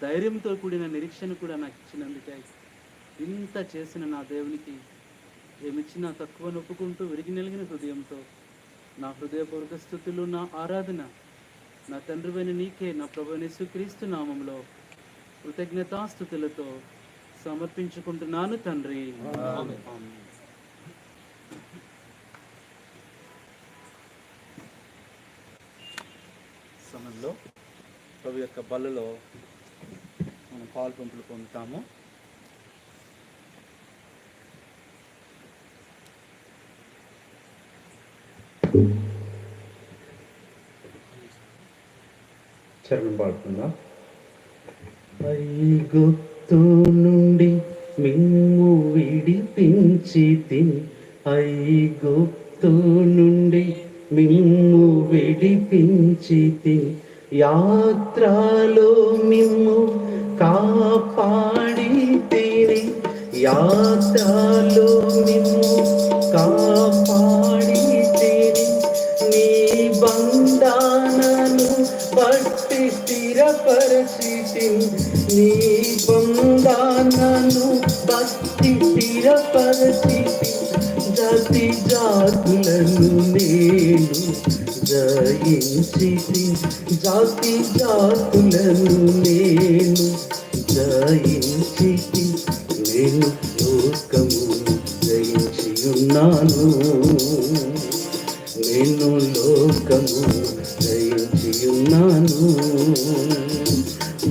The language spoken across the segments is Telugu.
ధైర్యంతో కూడిన నిరీక్షణ కూడా నాకు ఇచ్చినందుకే ఇంత చేసిన నా దేవునికి ఏమిచ్చినా తక్కువ నొప్పుకుంటూ విరిగి నలిగిన హృదయంతో నా హృదయపూర్వక స్థుతులు, నా ఆరాధన నా తండ్రివైన నీకే, నా ప్రభువైన యేసుక్రీస్తు నామంలో కృతజ్ఞతాస్థుతులతో సమర్పించుకుంటున్నాను తండ్రి. సమయంలో ప్రభు యొక్క బల్లలో మనం పాలు పంపులు పొందుతాము. చరణం పాడుకుందాం. ఐగుప్తు నుండి మిమ్ము విడిపించితిని, ఐగుప్తు నుండి మిమ్ము విడిపించితిని, యాత్రలో మిమ్ము కాపాడితిని, యాత్రలో మిమ్ము కాపాడితిని, నీ బంధానను బట్టి స్థిరపరచితిని, నీ బంధానను బట్టి స్థిరపరచితిని, జాతి జాతులను నేను జయించితిని, జాతి జాతులను నేను జయించితిని, నేను లోకమును జయించి ఉన్నాను, నేను లోకమును జయించి ఉన్నాను.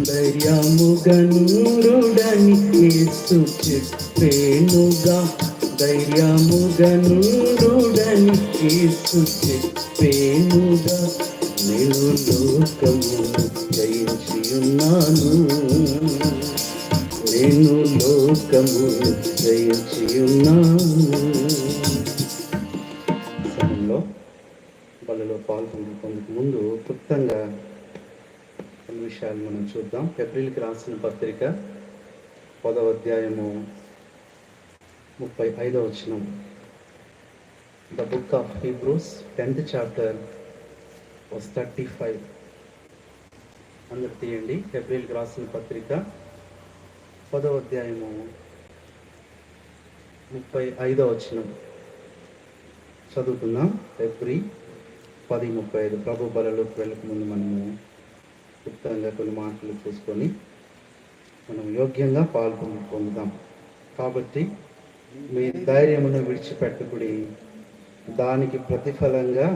ధైర్యముగా నుండుడని యేసు చెప్పేనుగా, ధైర్యముగా నుండుడని యేసు చెప్పేనుగా, నేను లోకమును జయించి ఉన్నాను, నేను లోకమును జయించి ఉన్నాను. సమయంలో బలలో పాల్గొనేందుకు ముందు క్లుప్తంగా కొన్ని విషయాలు మనం చూద్దాం. ఏప్రిల్కి రాసిన పత్రిక 10వ అధ్యాయము 35వ వచనం. The book of Hebrews 10th chapter verse 35. అందరు తీయండి. ఏప్రిల్కి రాసిన పత్రిక 10వ అధ్యాయము 35వ వచనం చదువుకుందాం. ఏప్రిల్ 10:35. ప్రభు బలలోకి వెళ్ళక ముందు మనము క్లుప్తంగా కొన్ని మాటలు చూసుకొని మనం యోగ్యంగా పొందుదాం. కాబట్టి మీ ధైర్యమును విడిచిపెట్టకుడి, దానికి ప్రతిఫలంగా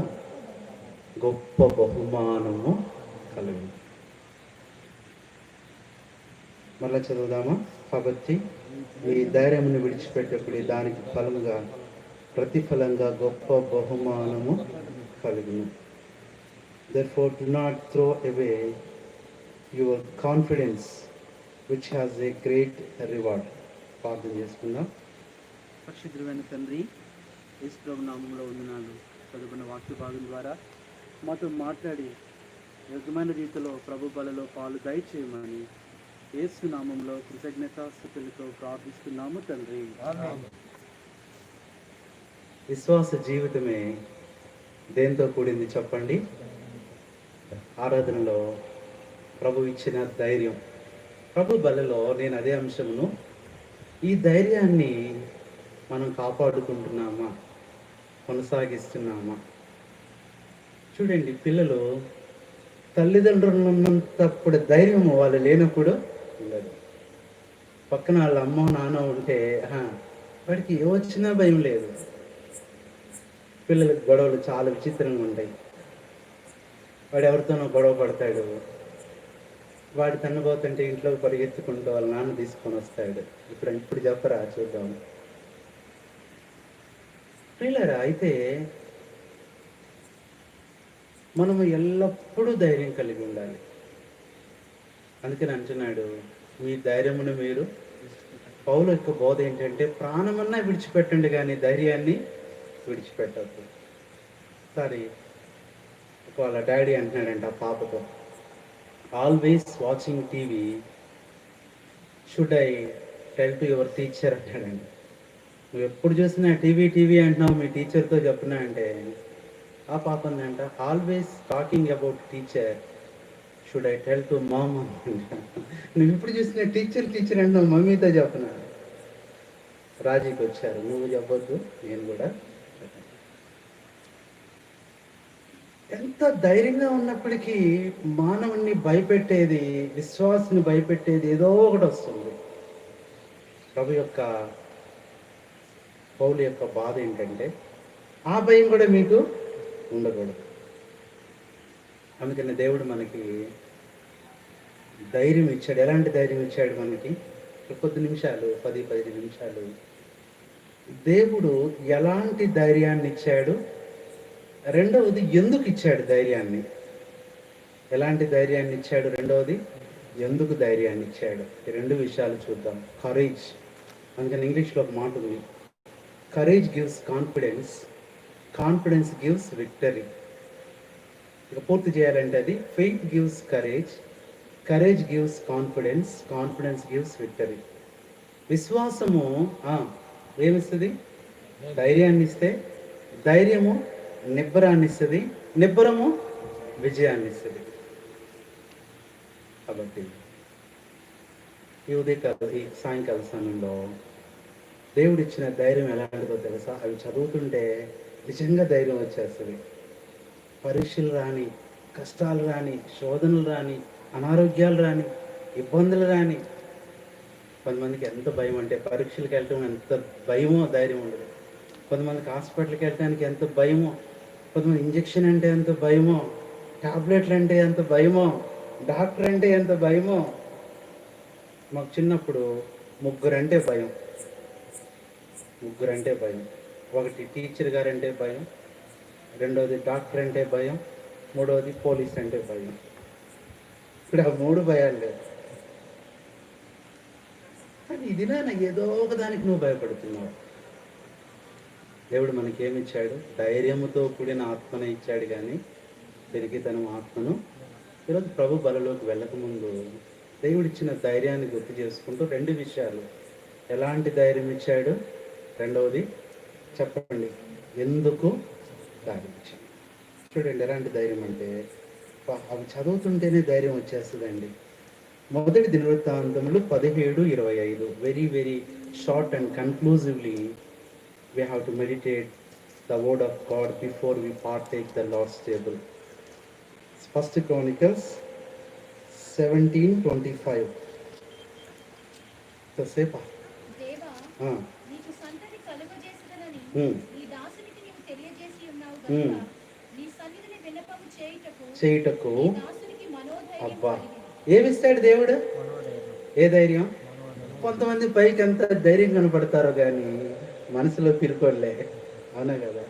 గొప్ప బహుమానము కలుగు. మళ్ళా చదువుదామా? కాబట్టి మీ ధైర్యమును విడిచిపెట్టకుడి, దానికి ప్రతిఫలంగా గొప్ప బహుమానము కలుగును. Therefore do not throw away your confidence which has a great reward. ప్రార్థన చేసుకుందాం. పరిశుద్ధుడైన తండ్రి, యేసు ప్రభు నామములో వందనాలు. చదువుకున్న వాక్య భాగం ద్వారా మాతో మాట్లాడి యోగ్యమైన రీతిలో ప్రభు బలలో పాలు దయచేయమని యేసు నామములో కృతజ్ఞతాస్తుతులతో ప్రార్థిస్తున్నాము తండ్రి. విశ్వాస జీవితమే దేంతో కూడింది చెప్పండి? ఆరాధనలో ప్రభు ఇచ్చిన ధైర్యం. ప్రభు బలలో నేను అదే అంశమును, ఈ ధైర్యాన్ని మనం కాపాడుకుంటున్నామా, కొనసాగిస్తున్నామా? చూడండి, పిల్లలు తల్లిదండ్రులు ఉన్నంతప్పుడు ధైర్యం వాళ్ళు లేనప్పుడు ఉండదు. పక్కన వాళ్ళ అమ్మ నాన్న ఉంటే వాడికి ఏ వచ్చినా భయం లేదు. పిల్లలకు గొడవలు చాలా విచిత్రంగా ఉంటాయి. వాడు ఎవరితోనో గొడవ పడతాడు, వాడి తన్నబోతుంటే ఇంట్లోకి పరిగెత్తుకుంటూ వాళ్ళ నాన్న తీసుకొని వస్తాడు. ఇప్పుడు చెప్పరా చూద్దాం. పిల్లరా, అయితే మనము ఎల్లప్పుడూ ధైర్యం కలిగి ఉండాలి. అందుకని అంటున్నాడు, మీ ధైర్యమును మీరు. పౌలు యొక్క బోధ ఏంటంటే, ప్రాణమన్నా విడిచిపెట్టండి కానీ ధైర్యాన్ని విడిచిపెట్టద్దు. సరే, వాళ్ళ డాడీ అంటున్నాడంట ఆ పాపతో, always watching TV, should I tell to your teacher అంటాడండి. నువ్వు ఎప్పుడు చూసినా టీవీ అంటున్నావు, మీ టీచర్తో చెప్తున్నా అంటే ఆ పాప ఉందంట, always talking about teacher, should I tell to mom? నువ్వు ఇప్పుడు చూసిన టీచర్ అంటే మమ్మీతో చెప్పనా? రాజీకి వచ్చారు, నువ్వు చెప్పొద్దు, నేను కూడా. ఎంత ధైర్యంగా ఉన్నప్పటికీ మానవుణ్ణి భయపెట్టేది, విశ్వాసుని భయపెట్టేది ఏదో ఒకటి వస్తుంది. ప్రభు యొక్క, పౌలు యొక్క బాధ ఏంటంటే ఆ భయం కూడా మీకు ఉండకూడదు. అందుకని దేవుడు మనకి ధైర్యం ఇచ్చాడు. ఎలాంటి ధైర్యం ఇచ్చాడు మనకి? కొద్ది నిమిషాలు, 10-15 నిమిషాలు దేవుడు ఎలాంటి ధైర్యాన్ని ఇచ్చాడు, రెండవది ఎందుకు ఇచ్చాడు ధైర్యాన్ని. ఎలాంటి ధైర్యాన్ని ఇచ్చాడు, రెండవది ఎందుకు ధైర్యాన్ని ఇచ్చాడు. ఈ రెండు విషయాలు చూద్దాం. కరేజ్, అందుకని ఇంగ్లీష్లో ఒక మాట ఉంది, courage gives confidence, confidence gives victory. ఇక పూర్తి చేయాలంటే అది faith gives courage, courage gives confidence, confidence gives victory. విశ్వాసము ఏమిస్తుంది? ధైర్యాన్ని ఇస్తే, ధైర్యము నిబ్బరాన్ని ఇస్తుంది, నిబ్బరము విజయాన్ని ఇస్తుంది. కాబట్టి ఈ సాయంకాల సమయంలో దేవుడు ఇచ్చిన ధైర్యం ఎలాంటిదో తెలుసా? అవి చదువుతుంటే నిజంగా ధైర్యం వచ్చేస్తుంది. పరీక్షలు రాని, కష్టాలు రాని, శోధనలు రాని, అనారోగ్యాలు రాని, ఇబ్బందులు రాని. కొంతమందికి ఎంత భయం అంటే పరీక్షలకు వెళ్ళటం ఎంత భయమో ధైర్యం ఉండదు. కొంతమందికి హాస్పిటల్కి వెళ్ళడానికి ఎంత భయమో, కొంతమంది ఇంజక్షన్ అంటే ఎంత భయమో, టాబ్లెట్లు అంటే ఎంత భయమో, డాక్టర్ అంటే ఎంత భయమో. మాకు చిన్నప్పుడు ముగ్గురంటే భయం. ఒకటి టీచర్ గారు అంటే భయం, రెండవది డాక్టర్ అంటే భయం, మూడవది పోలీస్ అంటే భయం. ఇప్పుడు ఆ 3 భయాలు లేవు. కానీ ఇది నాన్న ఏదో ఒకదానికి నువ్వు భయపడుతున్నావు. దేవుడు మనకేమిచ్చాడు? ధైర్యముతో కూడిన ఆత్మనే ఇచ్చాడు, కానీ పెరిగితనం ఆత్మను. ఈరోజు ప్రభు బలలోకి వెళ్ళకముందు దేవుడిచ్చిన ధైర్యాన్ని గుర్తు చేసుకుంటూ 2 విషయాలు. ఎలాంటి ధైర్యం ఇచ్చాడు, రెండవది చెప్పండి ఎందుకు ధైర్యం ఇచ్చాడు. చూడండి ఎలాంటి ధైర్యం అంటే, అవి చదువుతుంటేనే ధైర్యం వచ్చేస్తుందండి. మొదటి దినవృత్తాంతములు 17:25. Very very short and కన్క్లూజివ్లీ we have to meditate the word of God before we partake the Lord's table. First Chronicles 17:25. సేపా దేవా, నీకు సంతతి కలుగజేసినని నీ దాసునికి నీవు తెలియజేసి ఉన్నావు గనుక నీ సన్నిధిని విన్నపము చేయుటకు నీ దాసునికి మనోధైర్యం అబ్బా, కలిగినది. ఏమిస్తాడు దేవుడు? ఏ ధైర్యం? కొంతమంది పైకి ఎంత ధైర్యం కనపడతారో కానీ మనసులో పిరుకోలే. అవునా కదా?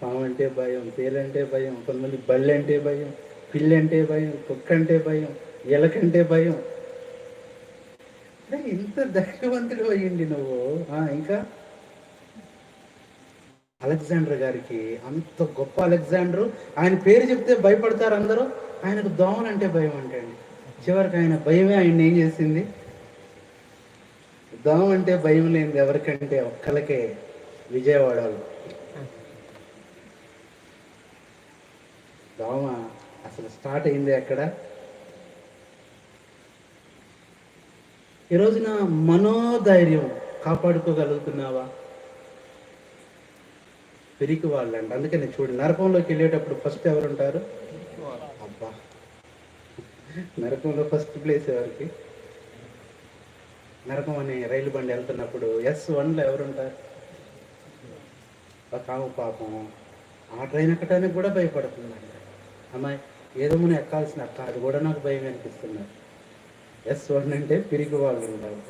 పాము అంటే భయం, తేలంటే భయం, కొంతమంది బల్లి అంటే భయం, పిల్లి అంటే భయం, కుక్క అంటే భయం, ఎలకంటే భయం. ఇంత ధైర్యవంతుడు అయ్యింది నువ్వు. ఇంకా అలెగ్జాండర్ గారికి, అంత గొప్ప అలెగ్జాండర్, ఆయన పేరు చెప్తే భయపడతారు అందరూ. ఆయనకు దోమలంటే భయం అంటండి. చివరికి ఆయన భయమే ఆయన ఏం చేసింది? దోమ అంటే భయం లేనిది ఎవరికంటే ఒక్కలకే, విజయవాడలో. దోమ అసలు స్టార్ట్ అయింది అక్కడ. ఈ రోజున మనోధైర్యం కాపాడుకోగలుగుతున్నావా? పిరికి వాళ్ళంట. అందుకని చూడు, నరకంలోకి వెళ్ళేటప్పుడు ఫస్ట్ ఎవరు ఉంటారు? అబ్బా, నరకంలో ఫస్ట్ ప్లేస్ ఎవరికి? నరకం అనే రైలు బండి వెళ్తున్నప్పుడు S1లో ఎవరుంటారు? కావు పాపం ఆ ట్రైన్ ఎక్కడానికి కూడా భయపడుతుందంట. అమ్మాయి ఏదో మనం ఎక్కాల్సిన అక్క, అది కూడా నాకు భయం అనిపిస్తున్నారు. S1 అంటే పిరికి వాళ్ళు ఉంటారు,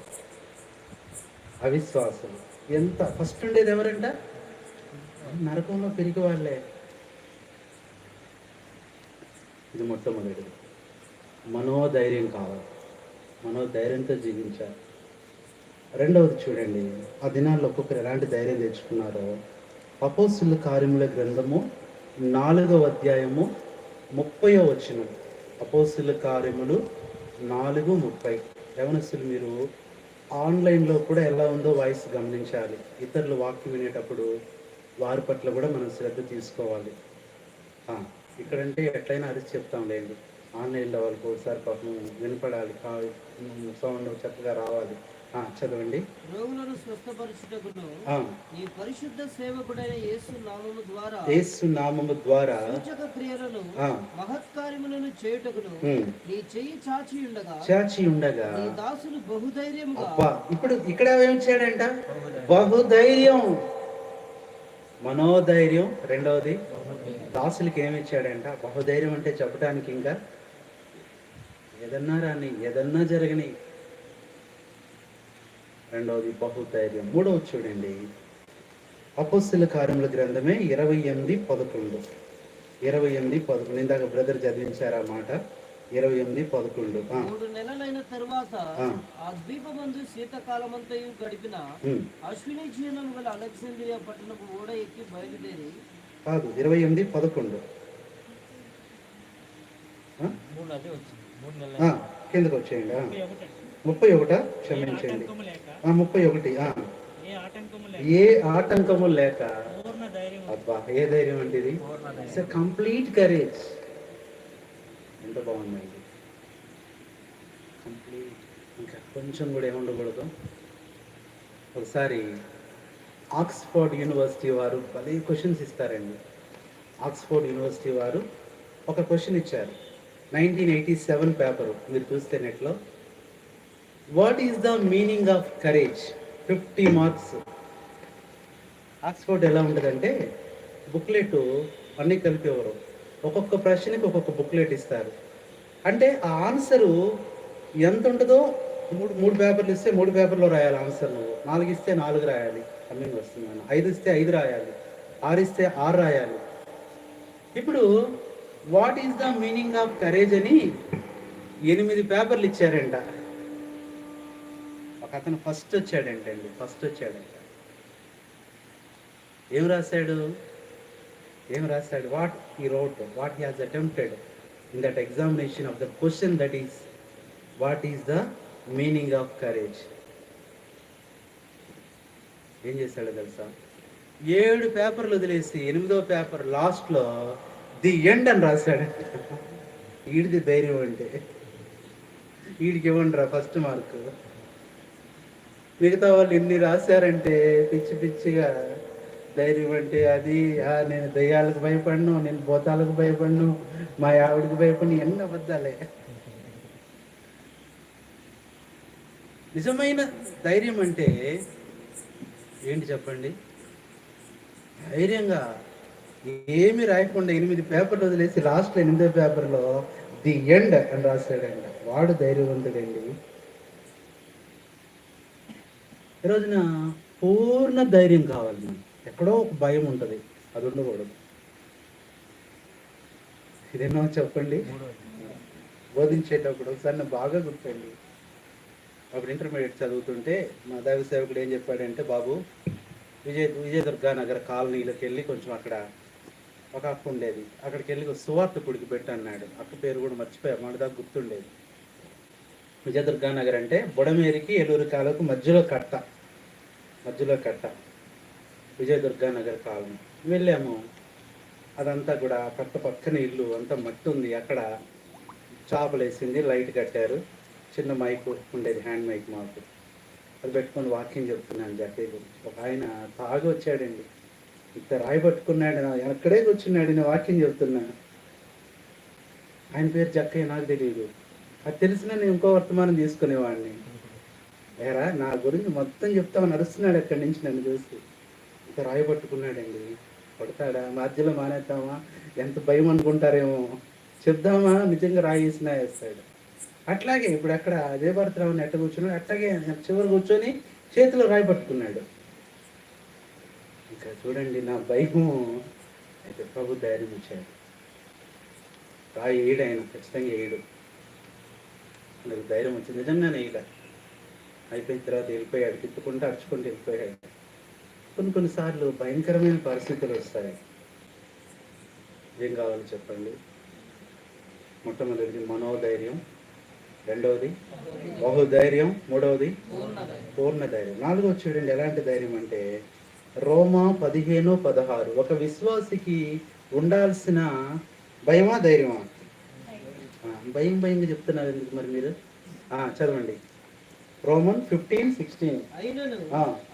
అవిశ్వాసులు. ఎంత ఫస్ట్ ఉండేది ఎవరంట? నరకంలో పిరికి వాళ్ళే. ఇది మొట్టమొదటిది. మనోధైర్యం కావాలి, మనోధైర్యంతో జీవించాలి. రెండవది చూడండి, ఆ దినాల్లో ఒక్కొక్కరు ఎలాంటి ధైర్యం తెచ్చుకున్నారో. అపోస్తుల కార్యముల గ్రంథము 4వ అధ్యాయము 30వ వచనం. అపోస్తుల కార్యములు 4:30. యవనస్తులు మీరు ఆన్లైన్లో కూడా ఎలా ఉందో వాయిస్ గమనించాలి. ఇతరులు వాక్యం వినేటప్పుడు వారి పట్ల కూడా మనం శ్రద్ధ తీసుకోవాలి. ఇక్కడంటే ఎట్లయినా అరిచి చెప్తాం లేదు. ఆన్లైన్లో వాళ్ళకి ఒకసారి పాపం వినపడాలి, సౌండ్ చక్కగా రావాలి. చదవండి. రోగులను స్వస్థపరచుటకును ఈ పరిశుద్ధ సేవకుడైన యేసు నామము ద్వారా సూచక క్రియలను మహత్కార్యములను చేయుటకును నీ చెయ్యి చాచి ఉండగా నీ దాసులు బహుధైర్యముగా. ఇప్పుడు ఇక్కడ ఏం చేయడంట? బహుధైర్యం, మనోధైర్యం. రెండవది దాసులకి ఏమి ఇచ్చాడంట? బహుధైర్యం అంటే చెప్పడానికి ఇంకా ఏదన్నా రాని, ఏదన్నా జరగని. రెండవది బహుధైర్యం. మూడవది చూడండి, అపోస్తలుల కార్యముల గ్రంథమే 28:11. 28:11 ఇందాక బ్రదర్ చదివించారు ఆ మాట. 28:11. 3 నెలలైన తరువాత ఆ ద్వీపమందు శీతకాలమంతయు గడిపిన అశ్విని జీవనం గల అలెగ్జాండ్రియా పట్టణపు ఓడ ఎక్కి బయలుదేరి. కాదు, 28:11 కిందకు వచ్చేయండి. 31 క్షమించండి, 31. ఏ ఆటంకము లేక. అబ్బా, ఏ ధైర్యం అంటే ఇది! Complete courage. ఎంత బాగుందండి, కంప్లీట్. ఇంకా కొంచెం కూడా ఏముండకూడదు. ఒకసారి ఆక్స్ఫర్డ్ యూనివర్సిటీ వారు భలే క్వశ్చన్స్ ఇస్తారండి. ఆక్స్ఫర్డ్ యూనివర్సిటీ వారు ఒక క్వశ్చన్ ఇచ్చారు, 1987 పేపరు. మీరు చూస్తే నెట్లో, what is the meaning of courage? 50 marks. Oxford ఎలా ఉంటుందంటే, బుక్లెట్ అన్నీ కలిపి ఎవరు ఒక్కొక్క ప్రశ్నకి ఒక్కొక్క బుక్లెట్ ఇస్తారు. అంటే ఆ ఆన్సరు ఎంత ఉంటుందో, మూడు పేపర్లు ఇస్తే 3 పేపర్లో రాయాలి ఆన్సర్. నువ్వు 4 ఇస్తే 4 రాయాలి. కమింగ్ వస్తున్నాను. 5 ఇస్తే 5 రాయాలి. 6 ఇస్తే 6 రాయాలి. ఇప్పుడు what is the meaning of courage అని 8 పేపర్లు ఇచ్చారంట. ఒక అతను ఫస్ట్ వచ్చాడంట. ఏం రాశాడు? What he wrote, what he has attempted in that examination of the question, that is what is the meaning of courage. ఏం చేశాడో తెలుసా? 7 పేపర్లు వదిలేసి 8వ పేపర్ లాస్ట్లో ది ఎండ్ అని రాశాడు. వీడిది ధైర్యం అంటే. వీడికి ఇవ్వండిరా ఫస్ట్ మార్కు. మిగతా వాళ్ళు ఎన్ని రాశారంటే పిచ్చిగా. ధైర్యం అంటే అది, నేను దయ్యాలకు భయపడను, నేను భూతాలకు భయపడను, మా ఆవిడికి భయపడను, ఎన్ని అబద్ధాలే. నిజమైన ధైర్యం అంటే ఏంటి చెప్పండి? ధైర్యంగా ఏమి రాయకుండా 8 పేపర్లు వదిలేసి లాస్ట్లో 8వ పేపర్లో ది ఎండ్ అని రాశాడంట. వాడు ధైర్యవంతుడండి. ఈరోజున పూర్ణ ధైర్యం కావాలి. మనం ఎక్కడో ఒక భయం ఉంటుంది, అది ఉండకూడదు. ఇదేమో చెప్పండి, బోధించేటప్పుడు ఒకసారి నాకు బాగా గుర్తండి. అప్పుడు ఇంటర్మీడియట్ చదువుతుంటే మా దైవ సేవకుడు ఏం చెప్పాడంటే, బాబు విజయదుర్గా నగర్ కాలనీలోకి వెళ్ళి కొంచెం అక్కడ ఒక అక్క ఉండేది, అక్కడికి వెళ్ళి సువార్త కుడికి పెట్టు అన్నాడు. అక్క పేరు కూడా మర్చిపోయా, మన దాకా గుర్తుండేది. విజయదుర్గా నగర్ అంటే బుడమేరికి ఏలూరు కాలకు మధ్యలో కట్ట విజయదుర్గా నగర్ కాలనీ. వెళ్ళాము. అదంతా కూడా కట్ట పక్కన ఇల్లు అంతా మట్టి ఉంది. అక్కడ చాపలు వేసింది, లైట్ కట్టారు, చిన్న మైకు ఉండేది, హ్యాండ్ మైక్ మాకు. అది పెట్టుకొని వాకింగ్ చెప్తున్నాను జట్టే గురించి. ఒక ఆయన తాగి వచ్చాడండి, ఇంత రాయి పట్టుకున్నాడు, ఎక్కడే కూర్చున్నాడు, నేను వాకింగ్ చెప్తున్నాను. ఆయన పేరు జక్కయ్య, నాకు తెలియదు. అది తెలిసినా నేను ఇంకో వర్తమానం తీసుకునేవాడిని. ఏరా నా గురించి మొత్తం చెప్తామని నడుస్తున్నాడు అక్కడి నుంచి నన్ను చూసి. ఇంత రాయి పట్టుకున్నాడండి. కొడతాడా? మధ్యలో మానేద్దామా? ఎంత భయం అనుకుంటారేమో. చెప్దామా? నిజంగా రాయి వేసినా వేస్తాడు. అట్లాగే ఇప్పుడు అక్కడ అదే భరతరావుని ఎట్ట కూర్చున్నాడు, అట్లాగే చివరి కూర్చొని చేతిలో రాయి పట్టుకున్నాడు. ఇంకా చూడండి నా భయం. అయితే ప్రభు ధైర్యం ఇచ్చాడు. రాయి వేయడు ఆయన, ఖచ్చితంగా వేయడు. నాకు ధైర్యం వచ్చింది, నిజంగానే వేయలే. అయిపోయిన తర్వాత వెళ్ళిపోయాడు, తిప్పుకుంటూ అరుచుకుంటూ వెళ్ళిపోయాడు. కొన్నిసార్లు భయంకరమైన పరిస్థితులు వస్తాయి. ఏం కావాలి చెప్పండి? మొట్టమొదటిది మనోధైర్యం, రెండవది బహుధైర్యం, మూడవది పూర్ణ ధైర్యం. 4వది చూడండి ఎలాంటి ధైర్యం అంటే, రోమా 15:16 ఒక విశ్వాసికి ఉండాల్సిన భయమా ధైర్యమా? భయం భయంగా చెప్తున్నారు ఎందుకు మరి మీరు? చదవండి. రోమన్ 15:16. అయినను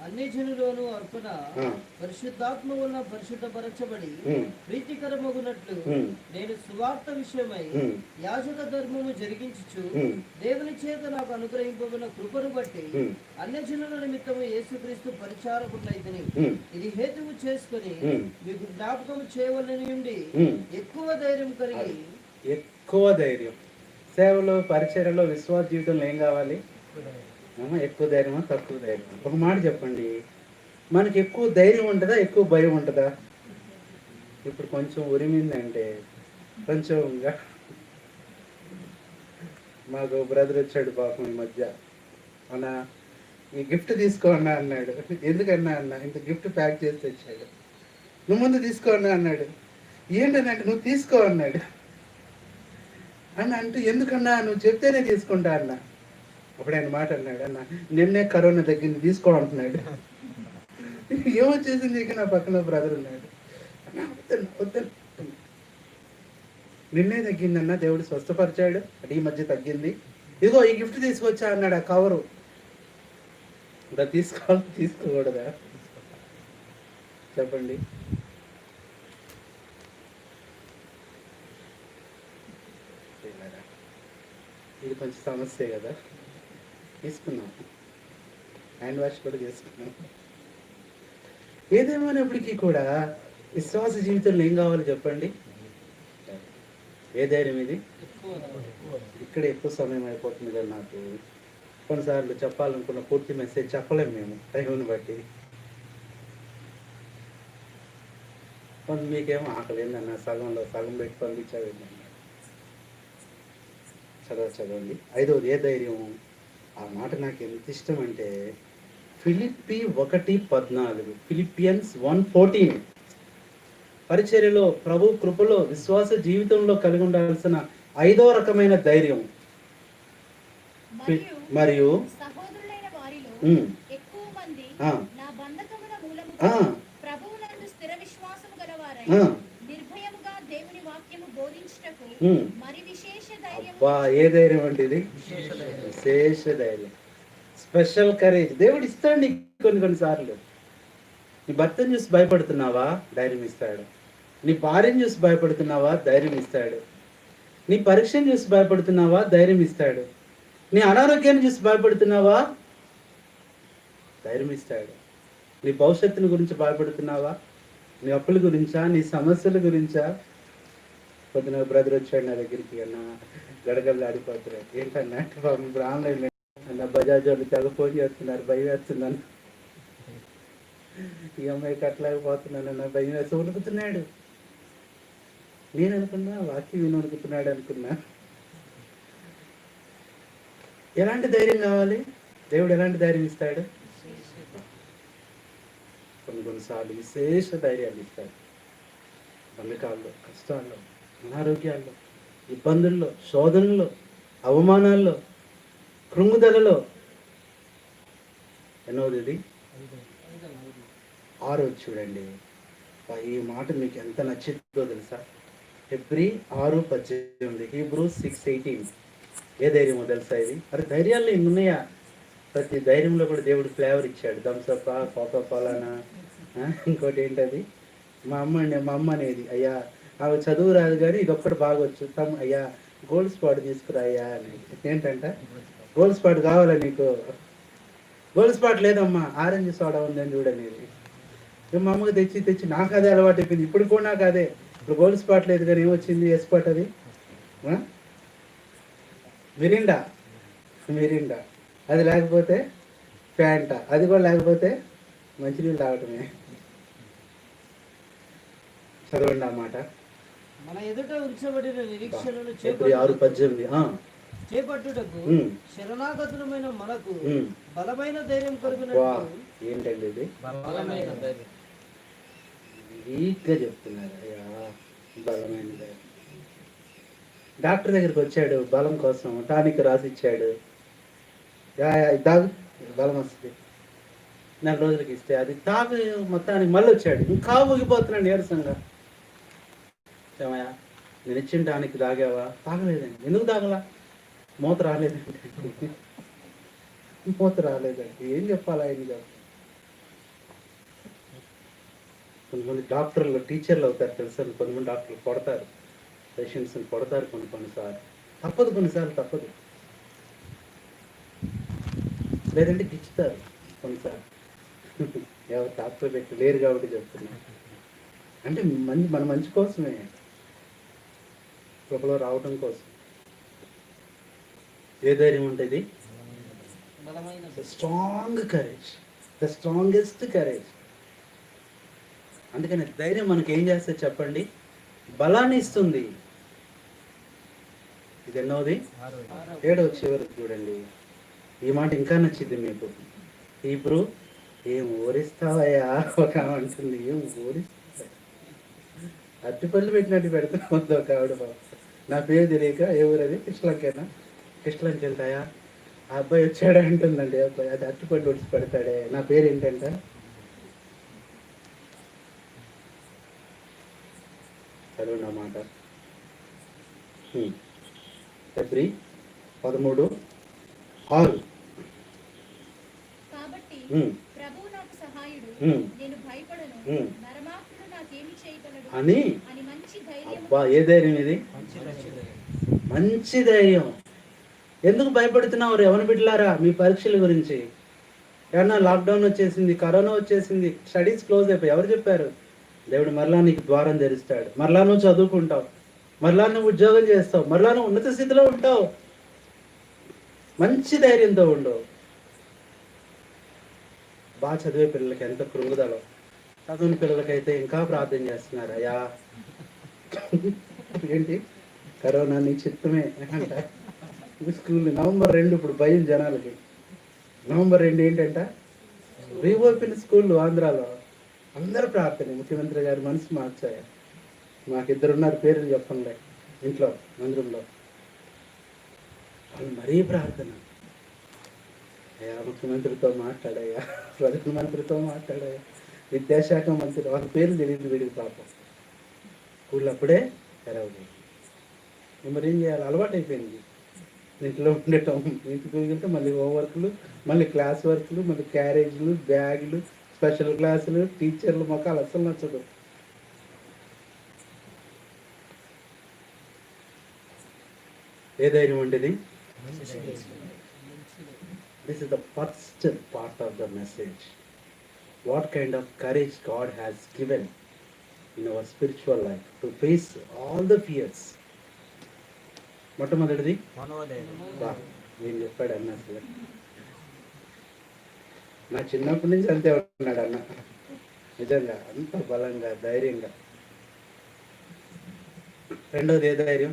అన్ని జనులను అర్పణ పరిశుద్ధాత్మ వలన పరిశుద్ధపరచబడి ప్రీతికరమగునట్లు నేను సువార్త విషయమై యాజక ధర్మము జరిగించుచు దేవుని చేత నాకు అనుగ్రహింపబడిన కృపను బట్టి అన్య జనుల నిమిత్తము యేసుక్రీస్తు పరిచారకుడైతిని. ఇది హేతువు చేసుకుని మీకు జ్ఞాపకం చేయవలసి ఉండి ఎక్కువ ధైర్యం కలిగి. ఎక్కువ ధైర్యం. సేవలో, పరిచర్యలో, విశ్వాస జీవితంలో ఏం కావాలి? ఎక్కువ ధైర్యమా, తక్కువ ధైర్యం? ఒక మాట చెప్పండి, మనకి ఎక్కువ ధైర్యం ఉంటుందా, ఎక్కువ భయం ఉంటుందా? ఇప్పుడు కొంచెం ఉరిమిందంటే కొంచెం మాకు బ్రదర్ వచ్చాడు పాపం ఈ మధ్య. అన్నా ఈ గిఫ్ట్ తీసుకో అన్నా అన్నాడు. ఎందుకన్నా అన్న, ఇంత గిఫ్ట్ ప్యాక్ చేసి తెచ్చాడు. నువ్వు ముందు తీసుకో అన్నా అన్నాడు. ఏంటనంటే నువ్వు తీసుకో అన్నాడు. అన్న అంటే ఎందుకన్నా, నువ్వు చెప్తేనే తీసుకుంటా అన్న. అప్పుడు ఆయన మాట అన్నాడు, అన్న నిన్నే కరోనా తగ్గింది తీసుకో అంటున్నాడు. ఏమొచ్చేసింది ఇక నా పక్కన బ్రదర్ ఉన్నాడు. అన్న నిన్నే తగ్గిందన్న, దేవుడు స్వస్థపరిచాడు, అంటే ఈ మధ్య తగ్గింది, ఇదిగో ఈ గిఫ్ట్ తీసుకొచ్చా అన్నాడు. ఆ కవరు ఇంకా తీసుకోవాలి తీసుకోకూడదా చెప్పండి? ఇది కొంచెం సమస్య కదా. తీసుకున్నాం, హ్యాండ్ వాష్ కూడా చేసుకున్నాం. ఏదేమైనప్పటికీ కూడా విశ్వాస జీవితంలో ఏం కావాలి చెప్పండి? ఏ ధైర్యం ఇది? ఇక్కడ ఎక్కువ సమయం అయిపోతుంది కదా నాకు. కొన్నిసార్లు చెప్పాలనుకున్న పూర్తి మెసేజ్ చెప్పలేము మేము టైంని బట్టి. కొంత మీకేమో ఆకలి ఏందన్న, సగంలో సగం పెట్టి పంపించావు. చదవండి. 5వది ఏ ధైర్యం? ఆ మాట నాకు ఎంత ఇష్టం అంటే ఫిలిప్పీ 1:14, ఫిలిపియన్స్ 1:14. పరిచర్యలో, ప్రభు కృపలో, విశ్వాస జీవితంలో కలిగి ఉండాల్సిన 5వ రకమైన ధైర్యం. మరియు సహోదరులైన వారిలో ఎక్కువ మంది నా బంధకముల మూలముగా ప్రభువునందు స్థిర విశ్వాసము గలవారై నిర్భయముగా దేవుని వాక్యము బోధించుటకు మరి విశేష ధైర్యం. ఏ ధైర్యం అంటే ఇది? విశేష ధైర్యం, స్పెషల్ కరేజ్ దేవుడు ఇస్తాడు నీకు. కొన్నిసార్లు నీ భర్తను చూసి భయపడుతున్నావా, ధైర్యం ఇస్తాడు. నీ భార్యను చూసి భయపడుతున్నావా, ధైర్యం ఇస్తాడు. నీ పరీక్షను చూసి భయపడుతున్నావా, ధైర్యం ఇస్తాడు. నీ అనారోగ్యాన్ని చూసి భయపడుతున్నావా, ధైర్యం ఇస్తాడు. నీ భవిష్యత్తుని గురించి భయపడుతున్నావా, నీ అప్పుల గురించా, నీ సమస్యల గురించా? పొద్దున బ్రదర్ వచ్చాడు నా దగ్గరికి, అన్న గడగలు ఆడిపోతున్నాడు. ఏంటన్నా ఇప్పుడు ఆన్లైన్ అన్న బజాజ్ వాళ్ళు తెగ ఫోన్ చేస్తున్నారు, భయం వేస్తున్నాను, ఈఎంఐ కట్టలేకపోతున్నాను అన్న, భయం వేసి వణుకుతున్నాడు. నేను అనుకున్నా వాక్యం విని వణుకుతున్నాడు అనుకున్నా. ఎలాంటి ధైర్యం కావాలి? దేవుడు ఎలాంటి ధైర్యం ఇస్తాడు? కొన్నిసార్లు విశేష ధైర్యాలు ఇస్తాడు. బంధకాల్లో, కష్టాల్లో, అనారోగ్యాల్లో, ఇబ్బందుల్లో, శోధనల్లో, అవమానాల్లో, కృంగుదలలో. ఎన్నోది ఇది? 6 చూడండి. ఈ మాట మీకు ఎంత నచ్చిందో తెలుసా? ఫిబ్రవరి 6:18, హీబ్రూస్ 6:18. ఏ ధైర్యమో తెలుసా ఇది? అరే ధైర్యాల్లో ఇన్ని ఉన్నాయా? ప్రతి ధైర్యంలో కూడా దేవుడు ఫ్లేవర్ ఇచ్చాడు. థమ్సప్, కోకా కోలానా, ఇంకోటి ఏంటది? మా అమ్మ అనేది, అయ్యా ఆమె చదువు రాదు కానీ ఇదొక్కటి బాగొచ్చు, అయ్యా గోల్డ్ స్పాట్ తీసుకురా అయ్యా అని. ఏంటంట? గోల్డ్ స్పాట్ కావాలా నీకు? గోల్డ్ స్పాట్ లేదమ్మా, ఆరెంజ్ సోడా ఉందని చూడనేది. మా అమ్మకి తెచ్చి నాకు అదే అలవాటు అయిపోయింది. ఇప్పుడు కూడా నాకు అదే. ఇప్పుడు గోల్డ్ స్పాట్ లేదు కానీ ఏమొచ్చింది? ఎస్పాట్. అది మిరిండా, అది లేకపోతే ఫ్యాంటా, అది కూడా లేకపోతే మంచినీళ్ళు తాగటమే. చదవండి ఆ మాట. మన ఎదుట ఉంచబడిన నిరీక్షణను 6:18 చేపట్టుటకు శరణాగతులమైన మనకు బలమైన ధైర్యం కలుగునట్లు. ఏంటండి ఇది? బలమైన ధైర్యం. వీక్గా చెప్తున్నారు. అయ్యా బలమైన ధైర్యం. డాక్టర్ దగ్గరికి వచ్చాడు, బలం కోసం టానిక్ రాసిచ్చాడు. తాగు, బలం వస్తుంది. 4 రోజులకి ఇస్తే అది తాగు, మొత్తానికి మళ్ళీ వచ్చాడు, ఇంకా ఊగిపోతున్నాడు నీరసంగా. ఏమయ్యా నేను ఇచ్చిన టానిక్ తాగావా? తాగలేదండి. ఎందుకు తాగలా? మూత రాలేదండి. మూత రాలేదండి. ఏం చెప్పాలి ఆయనగా? కొంతమంది డాక్టర్లు టీచర్లు అవుతారు తెలుసా? కొంతమంది డాక్టర్లు కొడతారు, పేషెంట్స్ని కొడతారు కొన్నిసార్లు. కొన్నిసార్లు తప్పదు, లేదంటే గిచ్చుతారు కొన్నిసార్లు. ఎవరు డాక్టర్ పెట్టి లేరు కాబట్టి చెప్తున్నా. అంటే మన మంచి కోసమే, కృపలో రావడం కోసం. ఏ ధైర్యం ఉంటుంది? Strong courage, the strongest courage. అందుకని ధైర్యం మనకి ఏం చేస్తే చెప్పండి? బలాన్ని ఇస్తుంది. ఇది ఎన్నోది? 7వ చివరికి చూడండి. ఈ మాట ఇంకా నచ్చింది మీకు. ఇప్పుడు ఏం ఊరిస్తావయ్యా ఒక ఆమె అంటుంది. ఏం ఊరిస్తా? అరటిపళ్ళు పెట్టినట్టు పెడుతుంది ఒక ఆవిడ. బాబు నా పేరు తెలియక, ఏ ఊరది? కృష్ణలంకేనా? కృష్ణలంకి వెళ్తాయా? ఆ అబ్బాయి వచ్చాడు అంటుందండి. అబ్బాయి అది అరటిపళ్ళు వచ్చి పెడతాడే, నా పేరు ఏంటంట? చదువు మాట. ఫిబ్రవరి 13:6. కాబట్టి ప్రభువు నాకు సహాయుడు, నేను భయపడను, నరమాత్రుడు నాకేమి చేయగలడు అని మంచి ధైర్యం. అబ్బా, ఏ ధైర్యం ఇది? మంచి ధైర్యం. ఎందుకు భయపడుతున్నావు ఎవరి బిడ్డలారా? మీ పరీక్షల గురించి. ఏమన్నా లాక్డౌన్ వచ్చేసింది, కరోనా వచ్చేసింది, స్టడీస్ క్లోజ్ అయిపోయి. ఎవరు చెప్పారు? దేవుడు మరలా నీకు ద్వారం తెరుస్తాడు. మరలా నువ్వు చదువుకుంటావు, మరలా నువ్వు ఉద్యోగం చేస్తావు, మరలా నువ్వు ఉన్నత స్థితిలో ఉంటావు. మంచి ధైర్యంతో ఉండవు. బాగా చదివే పిల్లలకి ఎంత కృంగుదలో, చదువుని పిల్లలకైతే ఇంకా ప్రార్థన చేస్తున్నారు. అయ్యా ఏంటి కరోనా నీ చిత్తమే అంట. స్కూల్ నవంబర్ 2 ఇప్పుడు భయం జనాలకి. నవంబర్ 2 ఏంటంట? రీఓపెన్ స్కూళ్ళు ఆంధ్రాలో. అందరూ ప్రార్థన. ముఖ్యమంత్రి గారి మనసు మార్చారు. మాకిద్దరున్నారు, పేర్లు చెప్పండి, ఇంట్లో మందిరంలో. వాళ్ళు మరీ ప్రార్థన. అయ్యా ముఖ్యమంత్రితో మాట్లాడయ్యా, ప్రధానమంత్రితో మాట్లాడయ్యా, విద్యాశాఖ మంత్రి, వాళ్ళ పేర్లు తెలియదు వీడికి పాపం. స్కూల్ అప్పుడే తెరవలేదు. మరి ఏం చేయాలి? అలవాటు అయిపోయింది ఇంట్లో ఉండటం. ఇంటికి వెళ్తే మళ్ళీ హోంవర్క్లు, మళ్ళీ క్లాస్ వర్క్లు, మళ్ళీ క్యారేజ్లు, బ్యాగులు, స్పెషల్ క్లాసులు, టీచర్లు మొక్కలు అసలు నచ్చదు. ఏ ధైర్యం ఉండేది? This is the first part of the message. What kind of courage God has given in our spiritual life to face all the fears. మొట్టమొదటిది నేను చెప్పాడు అన్న. అసలు నా చిన్నప్పటి నుంచి అంతే ఉన్నాడు అన్న, నిజంగా అంత బలంగా ధైర్యంగా. రెండవది ఏ ధైర్యం?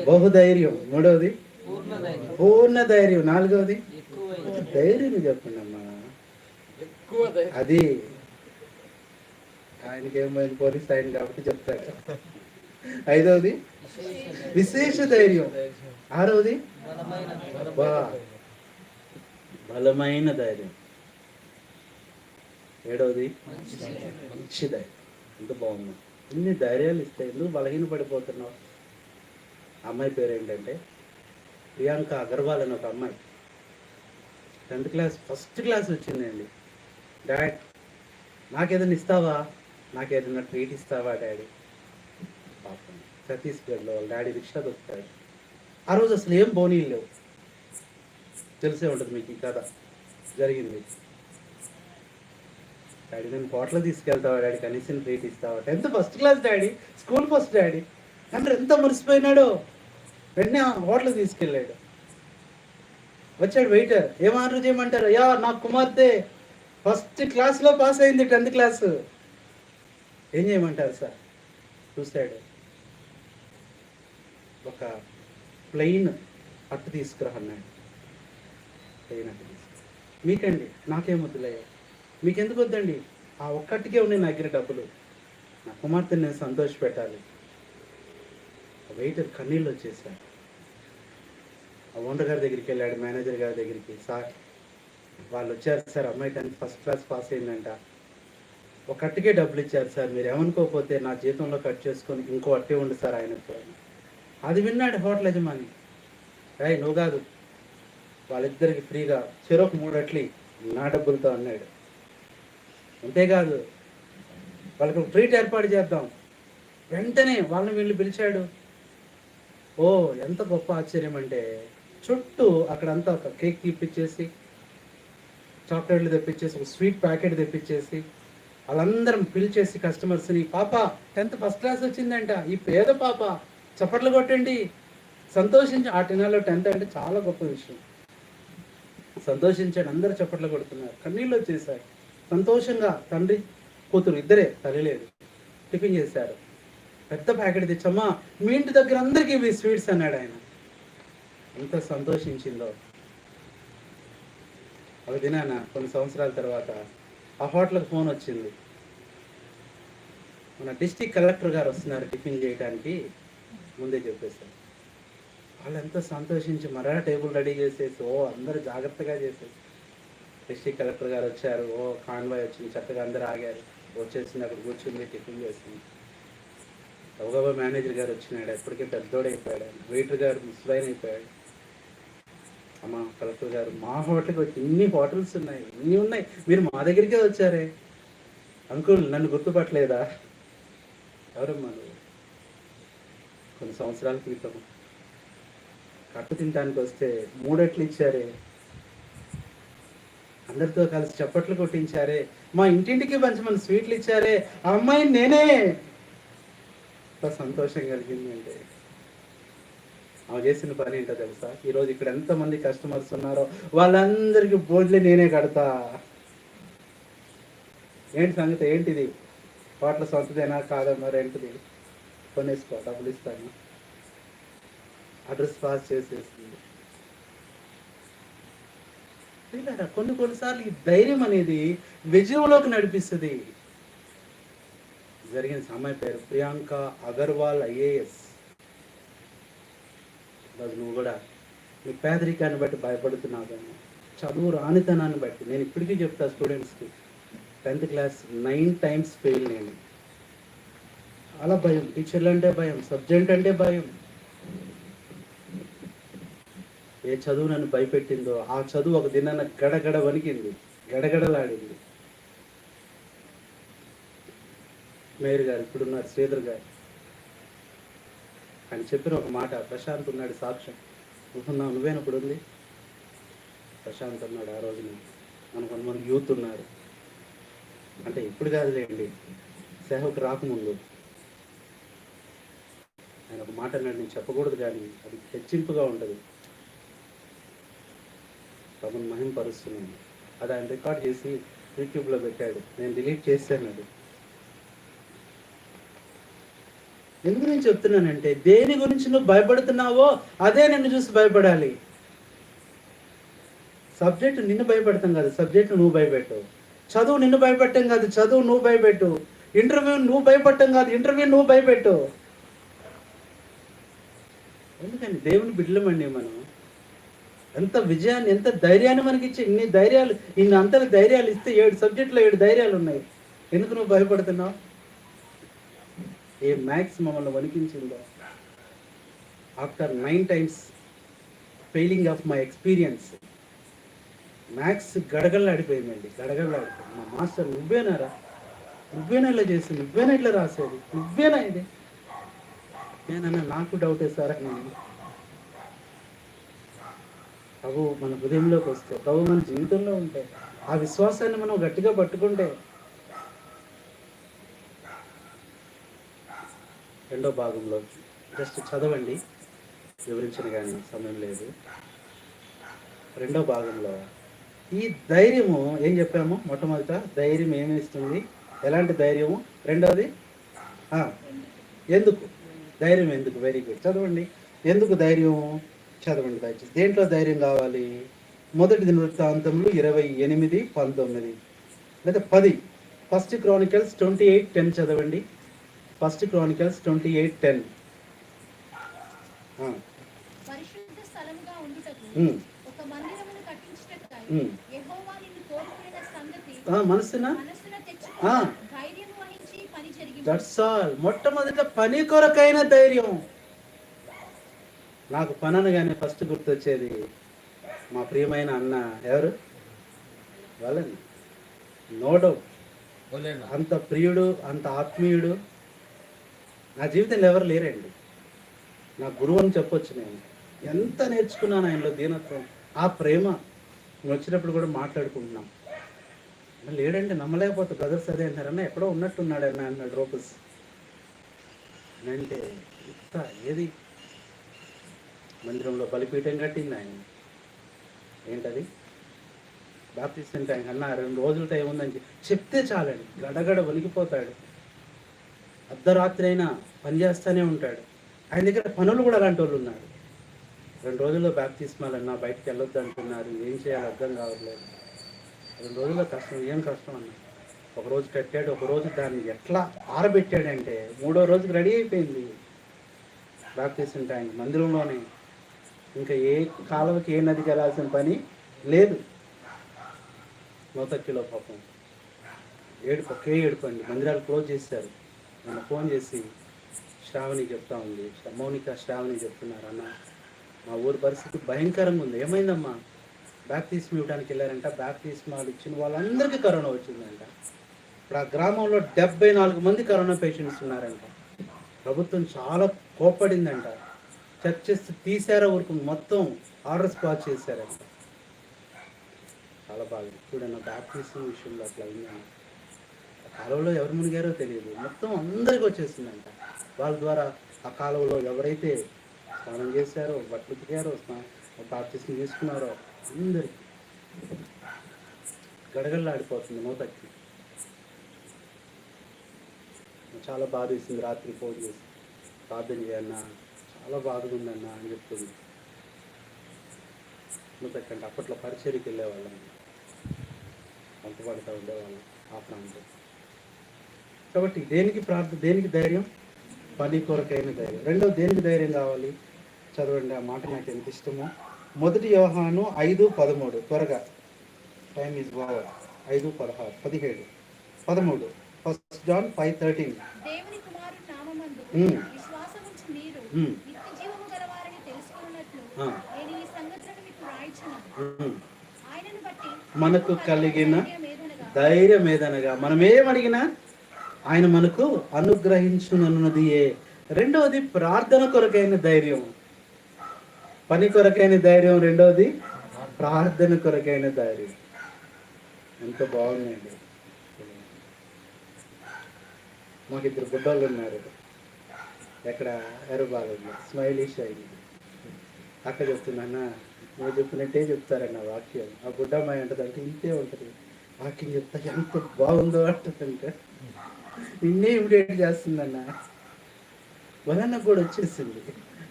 బహుధైర్యం. మూడవది పూర్ణ ధైర్యం. నాలుగవది ధైర్యం. చెప్పండి అమ్మా, అది ఆయనకేమైంది? పోలీస్ ఆయన కాబట్టి చెప్తాడు. ఐదవది విశేష ధైర్యం. ఆరవది బలమైన ధైర్యం. ఏడవది మంచి ధైర్యం. ఎంత బాగుంది! ఇన్ని ధైర్యాలు ఇస్తే ఎందుకు బలహీన పడిపోతున్నావు? అమ్మాయి పేరు ఏంటంటే ప్రియాంక అగర్వాల్ అని ఒక అమ్మాయి. 10th క్లాస్ ఫస్ట్ క్లాస్ వచ్చిందండి. డాడ్ నాకేదైనా ఇస్తావా, నాకేదైనా ట్రీట్ ఇస్తావా డాడీ? పాపం ఛత్తీస్గఢ్లో వాళ్ళ డాడీ రిక్షా దొరుకుతాడు. ఆ రోజు అసలు ఏం బోనీలు లేవు. తెలిసే ఉంటుంది మీకు ఈ కథ. జరిగింది. డాడీ నేను హోటల్ తీసుకెళ్తావా డాడీ, కనీసం ట్రీట్ ఇస్తావా? 10th first class daddy, school first daddy అంటే ఎంత మురిసిపోయినాడో. వెంటనే హోటల్ తీసుకెళ్ళాడు. వచ్చాడు వెయిటర్, ఏం ఆర్డర్ చేయమంటారు? అయ్యా నా కుమార్తె ఫస్ట్ క్లాస్లో పాస్ అయింది, 10th క్లాసు. ఏం చేయమంటారు సార్? చూశాడు, ఒక ప్లెయిన్ అట్టు తీసుకురా అన్నాడు. ప్లెయిన్ అట్టు తీసుకురా. మీకండి, నాకేం వద్దులయ్యా. మీకెందుకు వద్దండి? ఆ ఒక్కటికే ఉన్నాయి నా దగ్గర డబ్బులు. నా కుమార్తెని నేను సంతోష పెట్టాలి. వెయిటర్ కన్నీళ్ళు వచ్చేసాడు. ఆ ఓనర్ గారి దగ్గరికి వెళ్ళాడు, మేనేజర్ గారి దగ్గరికి. సార్ వాళ్ళు వచ్చారు సార్, అమ్మాయి 10th ఫస్ట్ క్లాస్ పాస్ అయిందంట, ఒక అట్టకే డబ్బులు ఇచ్చారు సార్, మీరు ఏమనుకోకపోతే నా జీతంలో కట్ చేసుకొని ఇంకో అట్టే ఉంది సార్ ఆయనకు. అది విన్నాడు హోటల్ యజమాని. నువ్వు కాదు, వాళ్ళిద్దరికి ఫ్రీగా చెరొక 3 అట్లి నా డబ్బులతో అన్నాడు. అంతేకాదు, వాళ్ళకి ట్రీట్ ఏర్పాటు చేద్దాం. వెంటనే వాళ్ళని వీళ్ళు పిలిచాడు. ఓ ఎంత గొప్ప ఆశ్చర్యం అంటే, చుట్టూ అక్కడంతా ఒక కేక్ తెప్పించేసి, చాక్లెట్లు తెప్పించేసి, ఒక స్వీట్ ప్యాకెట్ తెప్పించేసి, వాళ్ళందరం పిలిచేసి కస్టమర్స్ని, పాప 10th ఫస్ట్ క్లాస్ వచ్చిందంట, ఈ పేద పాప, చప్పట్లు కొట్టండి, సంతోషించి. ఆ టినాలో 10th అంటే చాలా గొప్ప విషయం. సంతోషించాడు, అందరూ చప్పట్లు కొడుతున్నారు, కన్నీళ్ళు వచ్చేసాయి. సంతోషంగా తండ్రి కూతురు ఇద్దరే, తల్లి లేదు, టిఫిన్ చేశారు. పెద్ద ప్యాకెట్ తెచ్చమ్మా, మీ ఇంటి దగ్గర అందరికీ ఇవి స్వీట్స్ అన్నాడు ఆయన. ఎంత సంతోషించిందో. ఒక దినాన కొన్ని సంవత్సరాల తర్వాత ఆ హోటల్కి ఫోన్ వచ్చింది, మన డిస్ట్రిక్ట్ కలెక్టర్ గారు వస్తున్నారు టిఫిన్ చేయడానికి, ముందే చెప్పేశారు. వాళ్ళు ఎంతో సంతోషించి మరా టేబుల్ రెడీ చేసేసి, అందరూ జాగ్రత్తగా చేసేసి, డిస్ట్రిక్ట్ కలెక్టర్ గారు వచ్చారు, కాన్వాయ్ వచ్చింది, చక్కగా అందరూ ఆగారు, వచ్చేసింది, అక్కడ కూర్చుంది, టిఫిన్ చేసింది. గబగబా మేనేజర్ గారు వచ్చినాడు, ఎప్పటికీ పెద్దోడైపోయాడు, వెయిటర్ గారు ముసలాయన అయిపోయాడు. అమ్మ కలెక్టర్ గారు, మా హోటల్కి వచ్చి ఇన్ని హోటల్స్ ఉన్నాయి, ఇన్ని ఉన్నాయి, మీరు మా దగ్గరికే వచ్చారే, అంకుల్ నన్ను గుర్తుపట్టలేదా? ఎవరమ్మా నువ్వు? కొన్ని సంవత్సరాల క్రితం కట్టు తినడానికి వస్తే 3 అట్లు ఇచ్చారే, అందరితో కలిసి చప్పట్లు కొట్టించారే, మా ఇంటింటికి పంచమని స్వీట్లు ఇచ్చారే, ఆ అమ్మాయిని నేనే. ఎంత సంతోషం కలిగిందంటే. ఆమె చేసిన పని ఏంటో తెలుసా? ఈరోజు ఇక్కడ ఎంతమంది కస్టమర్స్ ఉన్నారో వాళ్ళందరికీ బోర్డులే నేనే కడతా. ఏంటి సంగతి, ఏంటిది? హోటల్ సొంతదేనా కాదా, మరి ఏంటిది? కొనేసుకో, డబ్బులు ఇస్తాను. అడ్రస్ పాస్ చేసేసింది. కొన్నిసార్లు ఈ ధైర్యం అనేది విజయంలోకి నడిపిస్తుంది. జరిగిన అమ్మాయి పేరు ప్రియాంక అగర్వాల్, IAS. రోజు నువ్వు కూడా నీ పేదరికాన్ని బట్టి భయపడుతున్నావు, కానీ చదువు రానితనాన్ని బట్టి. నేను ఇప్పటికీ చెప్తా స్టూడెంట్స్కి, 10th క్లాస్ 9 times ఫెయిల్ నేను. చాలా భయం, టీచర్లు అంటే భయం, సబ్జెక్ట్ అంటే భయం. ఏ చదువు నన్ను భయపెట్టిందో ఆ చదువు ఒక దినాన గడగడ వణికింది, గడగడలాడింది. మేయర్ గారు ఇప్పుడున్నారు, శ్రీధర్ గారు, ఆయన చెప్పిన ఒక మాట, ప్రశాంత్ ఉన్నాడు సాక్ష్యం, నువ్వున్నావు, నువ్వేనప్పుడు ఉంది. ప్రశాంత్ ఉన్నాడు ఆ రోజున, మన కొంతమంది యూత్ ఉన్నారు, అంటే ఇప్పుడు కాదులేండి, సేవకు రాకముందు. ఆయన ఒక మాట అన్నాడు, నేను చెప్పకూడదు కానీ అది హెచ్చింపుగా ఉంటుంది. ప్రభుని మహింపరుస్తున్నాను. అది ఆయన రికార్డ్ చేసి యూట్యూబ్లో పెట్టాడు, నేను డిలీట్ చేశాను. అది ఎందుకు నేను చెప్తున్నానంటే, దేని గురించి నువ్వు భయపడుతున్నావో అదే నిన్ను చూసి భయపడాలి. సబ్జెక్టు నిన్ను భయపెడతాం కాదు, సబ్జెక్టు నువ్వు భయపెట్టు. చదువు నిన్ను భయపెట్టం కాదు, చదువు నువ్వు భయపెట్టు. ఇంటర్వ్యూ నువ్వు భయపడటం కాదు, ఇంటర్వ్యూ నువ్వు భయపెట్టు. ఎందుకని దేవుని బిడ్డలమండి మనం. ఎంత విజయాన్ని, ఎంత ధైర్యాన్ని మనకి ఇచ్చి, ఇన్ని ధైర్యాలు, ఇన్ని అంతటి ధైర్యాలు ఇస్తే 7 సబ్జెక్టులో 7 ధైర్యాలు ఉన్నాయి. ఎందుకు నువ్వు భయపడుతున్నావు? ఏ మ్యాథ్స్ మమ్మల్ని వణికించిందో. After 9 times failing of my experience, maths గడగడలాడిపోయిందండి, గడగడలాడిపోయింది. మా మాస్టర్, నువ్వేనారా, నువ్వేనా ఇలా చేసి, నువ్వేనా ఇట్లా రాసేది, నువ్వేనా ఇది? నేనన్నా నాకు డౌటే సార్ అని. ప్రభు మన హృదయంలోకి వస్తే, ప్రభు మన జీవితంలో ఉంటే, ఆ విశ్వాసాన్ని మనం గట్టిగా పట్టుకుంటే, రెండో భాగంలో జస్ట్ చదవండి, వివరించిన కానీ సమయం లేదు. రెండో భాగంలో ఈ ధైర్యము ఏం చెప్పాము? మొట్టమొదట ధైర్యం ఏమి ఇస్తుంది, ఎలాంటి ధైర్యము? రెండోది ఎందుకు ధైర్యం, ఎందుకు? వెరీ గుడ్, చదవండి. ఎందుకు ధైర్యం చదవండి దయచేసి. దేంట్లో ధైర్యం కావాలి? మొదటి దినవృత్తాంతములు 28:19 లేదా 10. 1 Chronicles 28:10 చదవండి. 1 Chronicles 28:10. పరిశుద్ధ స్థలముగా ఉండుటకు ఒక మందిరమును కట్టించుటకై యెహోవా నిన్ను కోరుకున్న సంగతి మనసున తెచ్చుకొని దట్స్ ఆల్. మొట్టమొదట పని కొరకైన ధైర్యం. నాకు పని అనగానే ఫస్ట్ గుర్తొచ్చేది మా ప్రియమైన అన్న ఎవరు వాళ్ళని, నో డౌట్. అంత ప్రియుడు, అంత ఆత్మీయుడు నా జీవితంలో ఎవరు లేరండి. నా గురువు అని చెప్పొచ్చు. నేను ఎంత నేర్చుకున్నాను ఆయనలో దీనత్వం, ఆ ప్రేమ. వచ్చినప్పుడు కూడా మాట్లాడుకుంటున్నాం. లేడండి, నమ్మలేకపోతే బ్రదర్స్ అదే అంటారన్న ఎక్కడో ఉన్నట్టున్నాడు అన్న అన్నాడు రూపస్ అంటే. ఇంత ఏది మందిరంలో బలిపీఠం కట్టింది ఆయన. ఏంటది బాప్టిస్ట్ ట్యాంక్ అన్న 2 రోజుల టైం ఉందని చెప్తే చాలండి, గడగడ వణికిపోతాడు. అర్ధరాత్రి అయినా పని చేస్తూనే ఉంటాడు. ఆయన దగ్గర పనులు కూడా అలాంటి వాళ్ళు ఉన్నారు. 2 రోజుల్లో బాప్తిస్మాలన్నా బయటకు వెళ్ళొద్దు అంటున్నారు, ఏం చేయాలో అర్థం కావట్లేదు. 2 రోజుల్లో కష్టం, ఏం కష్టం అన్న. ఒకరోజు కట్టాడు, ఒకరోజు దాన్ని ఎట్లా ఆరబెట్టాడంటే 3వ రోజుకి రెడీ అయిపోయింది బాప్టిస్ట్ ట్యాంక్ మందిరంలోనే. ఇంకా ఏ కాలువకి ఏ నదికి వెళ్ళాల్సిన పని లేదు. నోతక్కిలో పాపం ఏడుపు, ఒకే ఏడుపు అండి. మందిరాలు క్లోజ్ చేశారు. నన్ను ఫోన్ చేసి శ్రావణి చెప్తా ఉంది, మౌనిక శ్రావణి చెప్తున్నారు, అన్న మా ఊరి పరిస్థితి భయంకరంగా ఉంది. ఏమైందమ్మా? బాప్తిస్మా ఇవ్వడానికి వెళ్ళారంట. బాప్తిస్మాలు ఇచ్చిన వాళ్ళందరికీ కరోనా వచ్చిందంట. ఇప్పుడు ఆ గ్రామంలో 74 మంది కరోనా పేషెంట్స్ ఉన్నారంట. ప్రభుత్వం చాలా కోప్పడిందంట. చర్చెస్ తీసారా ఊరుకు, మొత్తం ఆర్డర్స్ పాస్ చేశారంట. చాలా బాగా చూడన్న బాప్తిస్మా విషయంలో అట్లా అయిందంట. ఆ కాలువలో ఎవరు మునిగారో తెలియదు, మొత్తం అందరికీ వచ్చేసిందంట. వాళ్ళ ద్వారా ఆ కాలువలో ఎవరైతే స్నానం చేశారో, బట్టలు ఉతికారో, బాప్తిస్మా తీసుకున్నారో అందరికీ గడగడలాడిపోతుంది నోతక్కి. చాలా బాధ వేసింది. రాత్రి ఫోన్ చేసి ప్రార్థన చేయన్నా, చాలా బాధగా ఉందన్న అని చెప్తుంది. నోతక్కంటే అప్పట్లో పరిచర్యకి వెళ్ళేవాళ్ళం, పంపబడుతూ ఉండేవాళ్ళం ఆ ప్రాంతం. కాబట్టి దేనికి ధైర్యం? పని కొరకైన ధైర్యం. రెండోది దేనికి ధైర్యం కావాలి? చదవండి, ఆ మాట నాకు ఎంత ఇష్టమో. 1 యోహాను 5:13. త్వరగా, టైమ్ ఈజ్ ఓవర్. 5:16, 17, 13. 1 John 5:13. దేవుని కుమారుని నామమందు విశ్వాసముంచు మీరు నిత్య జీవము గలవారని తెలుసుకున్నట్లు నేను ఈ సంగతులను మీకు రాయించున్నాను. ఆయనను బట్టి మనకు కలిగిన ధైర్యం ఏదనగా, మనం ఏమడిగినా ఆయన మనకు అనుగ్రహించునన్నది. రెండవది ప్రార్థన కొరకైన ధైర్యం. పని కొరకైన ధైర్యం, రెండవది ప్రార్థన కొరకైన ధైర్యం. ఎంత బాగుందండి. మాకు 2 బుడ్డోళ్ళు ఉన్నారు. ఎక్కడ ఎర్రబాగంలో స్మైలిష్ అయింది. అక్కడ చెప్తున్నా, నువ్వు చెప్పినట్టే చెప్తారన్న వాక్యం. ఆ బుడ్డమ్మాయి అంటదంటే ఇంతే ఉంటుంది. వాక్యం చెప్తా ఎంత బాగుందో అంటుందంటే నిన్నే ఇమిడియేట్ చేస్తుందన్న. వలన కూడా వచ్చేసింది.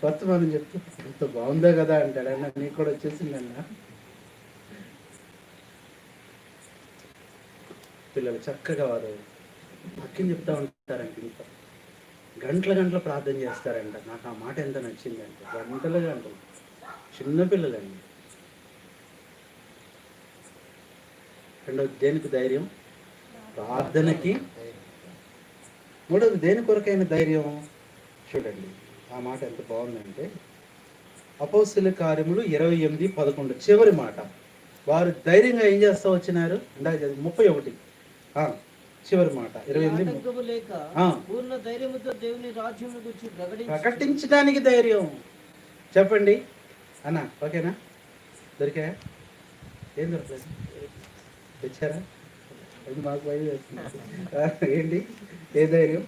వర్తమానం చెప్తే ఎంత బాగుందో కదా అంటాడు. అన్న నీకు కూడా వచ్చేసిందన్న. పిల్లలు చక్కగా వారు వాక్యం చెప్తా ఉంటారంట. ఇంకా గంటల ప్రార్థన చేస్తారంట. నాకు ఆ మాట ఎంత నచ్చిందంటే, గంటలు చిన్నపిల్లలండి. రెండవది దేనికి ధైర్యం? ప్రార్థనకి. మూడవది దేని కొరకైన ధైర్యం? చూడండి ఆ మాట ఎంత బాగుందంటే, అపోస్తలుల కార్యములు 28:11 చివరి మాట. వారు ధైర్యంగా ఏం చేస్తూ వచ్చినారు? 31 చివరి మాట 28. ప్రకటించడానికి ధైర్యం. చెప్పండి అన్న, ఓకేనా? దొరికాయా? ఏం దొరకలేదు? తెచ్చారా? అది మాకు భయం వేస్తుంది. ఏంటి? ఏ ధైర్యం?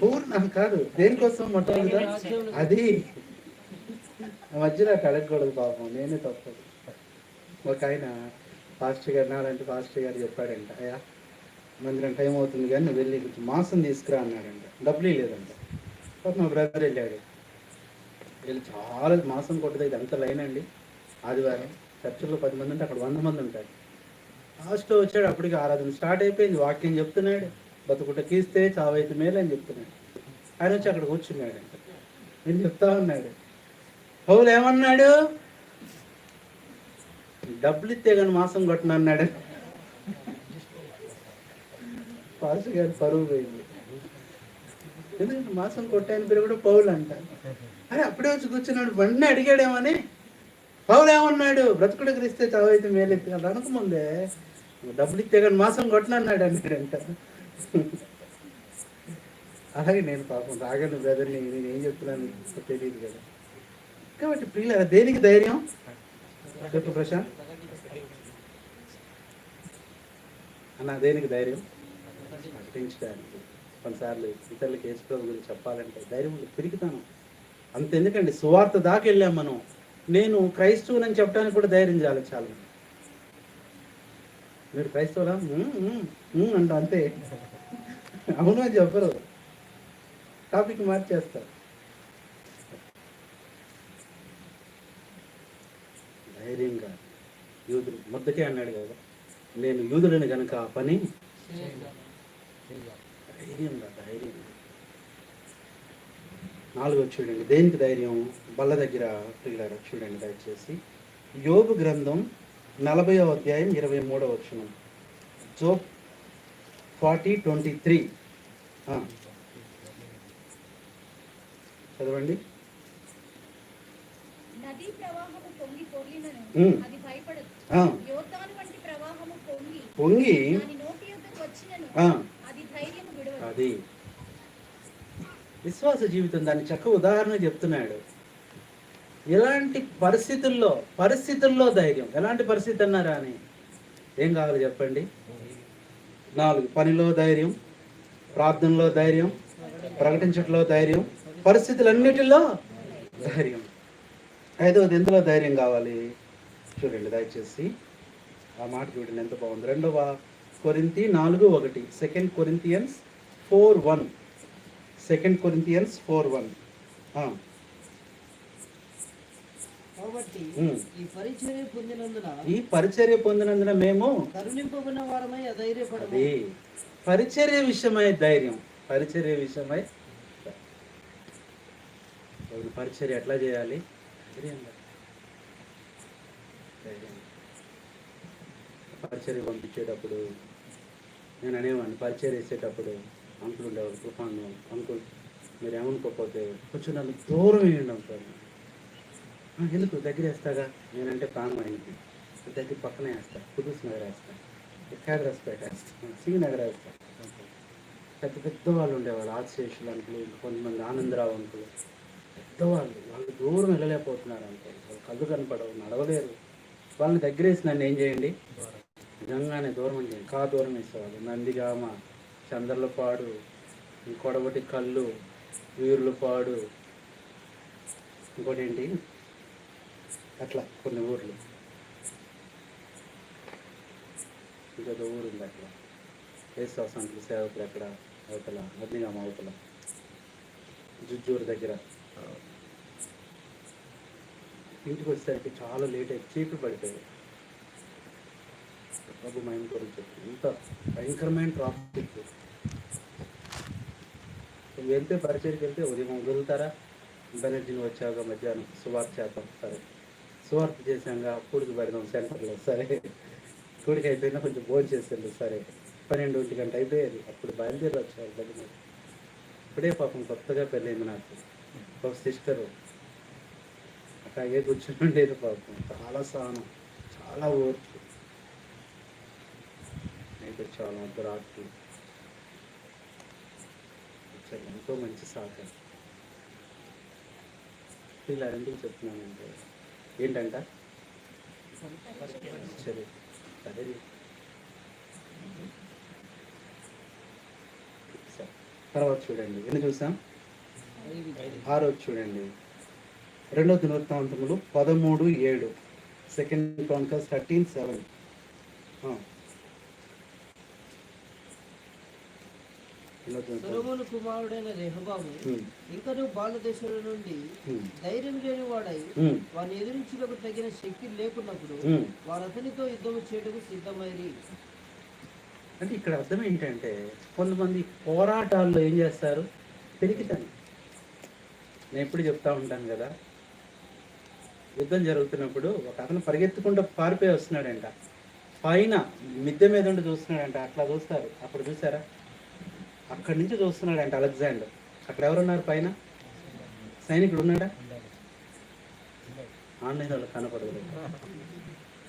పూర్ణ కాదు. దేనికోసం మొట్టమొదటిగా అది మధ్యలో అడగకూడదు పాపం, నేనే తప్పదు. ఒక ఆయన పాస్టర్ గారు నాలంటే పాస్టర్ గారు చెప్పాడంట, అయ్యా మందిరం టైం అవుతుంది కానీ నువ్వు వెళ్ళి కొంచెం మాంసం తీసుకురా అన్నాడంట. డబ్బులు లేదంట. మా బ్రదర్ వెళ్ళాడు. వీళ్ళు చాలా మాంసం కొట్టదు. ఇది అంత లైన్ అండి. ఆదివారం చర్చిలో 10 మంది ఉంటే అక్కడ 100 మంది ఉంటారు. లాస్ట్లో వచ్చాడు. అప్పటికి ఆరాధన స్టార్ట్ అయిపోయింది. వాక్యం చెప్తున్నాడు. బతుకుట కీస్తే చావైతే మేలు అని చెప్తున్నాడు. ఆయన వచ్చి అక్కడ కూర్చున్నాడు. నేను చెప్తా ఉన్నాడు. పౌలు ఏమన్నాడు? డబ్బులు ఇస్తే కానీ మాంసం కొట్టను అన్నాడు. పాస్టర్ గారు పరువు పోయింది. ఎందుకంటే మాసం కొట్టాయన పేరు కూడా పౌలు అంట. అరే అప్పుడే వచ్చి కూర్చున్నాడు, వెంటనే అడిగాడేమని, పౌలు ఏమన్నాడు, బ్రతుకుడు క్రిస్తే చావైతే మేలెత్తి అది అనకముందే డబ్బులు ఇస్తే కానీ మాసం కొట్టనన్నాడు అన్నాడంట. అలాగే నేను పాపం రాగను బ్రదర్ని, నేను ఏం చెప్తున్నాను తెలియదు కదా. కాబట్టి ప్రియులారా, దేనికి ధైర్యం చెప్పు ప్రశాంత్ అన్న, దేనికి ధైర్యం? నటించడానికి. కొన్నిసార్లు ఇతరులకు యేసు ప్రభు గురించి చెప్పాలంటే ధైర్యం పెరుగుతాను. అంతెందుకండి, సువార్త దాకా వెళ్ళాం మనం. నేను క్రైస్తవునని చెప్పడానికి కూడా ధైర్యం చాలు. చాలా మీరు క్రైస్తవులా అంట, అంతే. అవును అని చెప్పరు, టాపిక్ మార్చేస్తారు. ధైర్యంగా యూదుడు మొదటికే అన్నాడు కదా, నేను యూదుడిని కనుక ఆ పని ధైర్యంగా. 4 చూడండి, దేనికి ధైర్యం? బల్ల దగ్గర పిల్లలు చూడండి దయచేసి. యోబు గ్రంథం 40వ అధ్యాయం 23వ వచనం. జోబ్ 40:23 చదవండి. నదీ ప్రవాహము పొంగి పొర్లినను అది భయపడదు. యోర్దాను వంటి ప్రవాహము పొంగి దాని నోటి యొద్దకు వచ్చినను అది ధైర్యము విడవదు. అది విశ్వాస జీవితం, దాన్ని చక్కగా ఉదాహరణ చెప్తున్నాడు. ఎలాంటి పరిస్థితుల్లో ధైర్యం. ఎలాంటి పరిస్థితి అన్నారా అని ఏం కావాలి చెప్పండి? 4, పనిలో ధైర్యం, ప్రార్థనలో ధైర్యం, ప్రకటించడంలో ధైర్యం, పరిస్థితులన్నిటిలో ధైర్యం. 5వది ఎందులో ధైర్యం కావాలి చూడండి దయచేసి. ఆ మాట చూడండి ఎంత బాగుంది. 2వ కొరింథీ 4:1, 2 కొరింథియన్స్ 4:1, 2 కొరింథియన్స్ 4:1. కాబట్టి ఈ పరిచర్య పొందినందున మేము కరుణింపబడిన వారమై అధైర్యపడము. అది పరిచర్య విషయమై ధైర్యం. పరిచర్య విషయమై పరిచర్య ఎట్లా చేయాలి? పరిచర్య పంపించేటప్పుడు నేను అనేవాడిని, పరిచర్య వేసేటప్పుడు అంకులు ఉండేవాడు, తుఫాను అంకుల్ మీరు ఏమనుకోకపోతే కొంచెం నన్ను దూరం వేయండి అంటారు. ఎందుకు దగ్గర వేస్తాగా, నేనంటే ప్రాణం అయింది. దగ్గర పక్కనే వేస్తా, కుదుస్ నగర్ వేస్తా, ఎక్కాడ్రస్పేట వేస్తా, శ్రీనగర్ వేస్తా. పెద్ద వాళ్ళు ఉండేవాళ్ళు, ఆశేషులు అంకులు, కొంతమంది ఆనందరావు అంకులు, పెద్దవాళ్ళు. వాళ్ళు దూరం వెళ్ళలేకపోతున్నారు అంకులు, వాళ్ళు కళ్ళు కనపడవు, నడవలేరు. వాళ్ళని దగ్గర వేసి నన్ను ఏం చేయండి, నిజంగానే దూరం చేయండి. ఇంకా దూరం వేసేవాళ్ళు. నందిగామ, చంద్రలపాడు, కొడవటి కళ్ళు, వీరులపాడు, ఇంకోటి ఏంటి, అట్లా కొన్ని ఊర్లు. ఇంకొక ఊరు ఉంది అట్లా. యేసుదాసు సేవకులు ఎక్కడ అవతల, నందిగామ అవతల, జుజ్జూరు దగ్గర. ఇంటికి వచ్చేసరికి చాలా లేట్ అయ్యి చీకటి పడిపోయాయి. ప్రభు మైండ్ గురించి చెప్పి ఇంత భయంకరమైన ట్రాఫిక్. వెళ్తే పరిచయకి వెళ్తే ఉదయం వదులుతారా, బెనర్జీని వచ్చాక మధ్యాహ్నం సువార్త చేద్దాం, సరే సువార్త చేసాక కూడికి పెడదాం సెంటర్లో, సరే కూడికి అయిపోయినా కొంచెం భోజనం చేసేది, సరే 12 గంట అయిపోయేది. అప్పుడు బయలుదేరి వచ్చారు దగ్గర. ఇప్పుడే పాపం కొత్తగా పెళ్ళైంది నాకు ఒక సిస్టరు, అట్లాగే కూర్చుని ఉండేది పాపం. చాలా సహనం, చాలా ఓర్పు. అయితే చాలా అర్ధరాత్రి ఎంతో మంచి సహకారం. ఇలా ఎందుకు చెప్తున్నానంటే ఏంటంట, సరే అదే తర్వాత చూడండి ఎన్ని చూసాం. 6 చూడండి, 2వ దినవృత్తాంతములు 13:7, 2 Chronicles 13:7. సొలొమోను కుమారుడైన రెహబాము ఇంకను బాలదేశంలో నుండి ధైర్యం లేని వాడై వారిని ఎదిరించుటకు తగిన శక్తి లేకున్నప్పుడు వారు అతనితో యుద్ధము చేయటకు సిద్ధమైరి. అంటే ఇక్కడ అర్థం ఏంటంటే, కొంతమంది పోరాటాల్లో ఏం చేస్తారు, పెరిగితాను. నేను ఎప్పుడు చెప్తా ఉంటాను కదా, యుద్ధం జరుగుతున్నప్పుడు ఒక అతను పరిగెత్తుకుంటూ పారిపోయి వస్తున్నాడంట, పైన మిద్దె మీద ఉండి చూస్తున్నాడంట. అట్లా చూస్తారు. అప్పుడు చూసారా, అక్కడి నుంచి చూస్తున్నాడంట అలెగ్జాండర్. అక్కడ ఎవరున్నారు పైన? సైనికుడు ఉన్నాడా? ఆన్లైన్ వాళ్ళు కనపడదు.